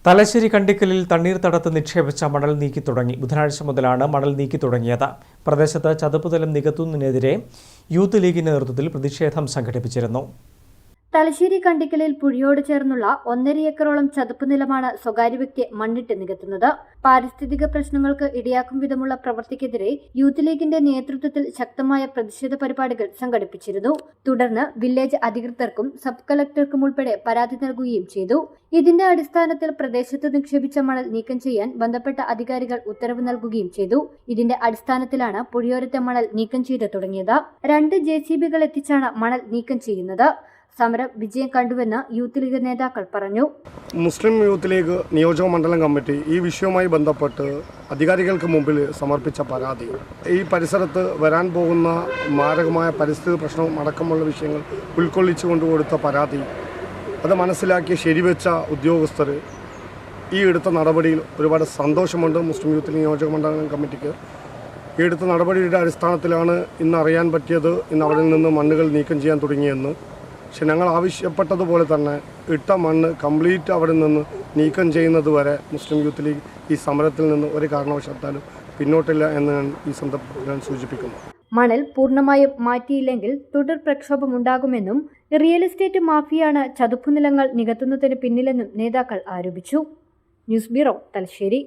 തലശ്ശേരി കണ്ടിക്കലിൽ തണ്ണീർത്തടത്ത് നിക്ഷേപിച്ച മണൽ നീക്കി തുടങ്ങി. ബുധനാഴ്ച മുതലാണ് മണൽ നീക്കി തുടങ്ങിയത്. പ്രദേശത്ത് ചതുപ്പുതലം നികത്തുന്നതിനെതിരെ യൂത്ത് ലീഗിന്റെ നേതൃത്വത്തിൽ പ്രതിഷേധം സംഘടിപ്പിച്ചിരുന്നു. തലശ്ശേരി കണ്ടിക്കലിൽ പുഴയോട് ചേർന്നുള്ള 1.5 ഏക്കറോളം ചതുപ്പ് നിലമാണ് സ്വകാര്യ വ്യക്തി മണ്ണിട്ട് നികത്തുന്നത്. പാരിസ്ഥിതിക പ്രശ്നങ്ങൾക്ക് ഇടയാക്കും വിധമുള്ള പ്രവൃത്തിക്കെതിരെ യൂത്ത് ലീഗിന്റെ നേതൃത്വത്തിൽ ശക്തമായ പ്രതിഷേധ പരിപാടികൾ സംഘടിപ്പിച്ചിരുന്നു. തുടർന്ന് വില്ലേജ് അധികൃതർക്കും സബ് കളക്ടർക്കും ഉൾപ്പെടെ പരാതി നൽകുകയും ചെയ്തു. ഇതിന്റെ അടിസ്ഥാനത്തിൽ പ്രദേശത്ത് നിക്ഷേപിച്ച മണൽ നീക്കം ചെയ്യാൻ ബന്ധപ്പെട്ട അധികാരികൾ ഉത്തരവ് നൽകുകയും ചെയ്തു. ഇതിന്റെ അടിസ്ഥാനത്തിലാണ് പുഴയോരത്തെ മണൽ നീക്കം ചെയ്ത് തുടങ്ങിയത്. 2 JCBകൾ എത്തിച്ചാണ് മണൽ നീക്കം ചെയ്യുന്നത്. സമരം വിജയം കണ്ടുവെന്ന് യൂത്ത് ലീഗ് നേതാക്കൾ പറഞ്ഞു. മുസ്ലിം യൂത്ത് ലീഗ് നിയോജക മണ്ഡലം കമ്മിറ്റി ഈ വിഷയവുമായി ബന്ധപ്പെട്ട് അധികാരികൾക്ക് മുമ്പിൽ സമർപ്പിച്ച പരാതി, ഈ പരിസരത്ത് വരാൻ പോകുന്ന മാരകമായ പരിസ്ഥിതി പ്രശ്നവും അടക്കമുള്ള വിഷയങ്ങൾ ഉൾക്കൊള്ളിച്ചു കൊടുത്ത പരാതി, അത് മനസ്സിലാക്കി ശരിവെച്ച ഉദ്യോഗസ്ഥർ ഈ എടുത്ത നടപടിയിൽ ഒരുപാട് സന്തോഷമുണ്ട്. മുസ്ലിം യൂത്ത് ലീഗ് നിയോജക മണ്ഡലം കമ്മിറ്റിക്ക് ഈ എടുത്ത നടപടിയുടെ അടിസ്ഥാനത്തിലാണ് ഇന്ന് അറിയാൻ പറ്റിയത്, ഇന്ന് അവിടെ നിന്ന് മണ്ണുകൾ നീക്കം ചെയ്യാൻ തുടങ്ങിയെന്ന്. പക്ഷെ ഞങ്ങൾ ആവശ്യപ്പെട്ടതുപോലെ തന്നെ ഇട്ട മണ്ണ് കംപ്ലീറ്റ് അവിടെ നിന്ന് നീക്കം ചെയ്യുന്നത് വരെ മുസ്ലിം യൂത്ത് ലീഗ് ഈ സമരത്തിൽ നിന്ന് ഒരു കാരണവശാലും പിന്നോട്ടില്ല എന്ന് ഈ സന്ദർഭത്തിൽ ഞാൻ സൂചിപ്പിക്കുന്നു. മണൽ പൂർണ്ണമായും മാറ്റിയില്ലെങ്കിൽ തുടർ പ്രക്ഷോഭമുണ്ടാകുമെന്നും റിയൽ എസ്റ്റേറ്റ് മാഫിയാണ് ചതുപ്പുനിലങ്ങൾ നികത്തുന്നതിന് പിന്നിലെന്നും നേതാക്കൾ ആരോപിച്ചു. News bureau, Thalassery.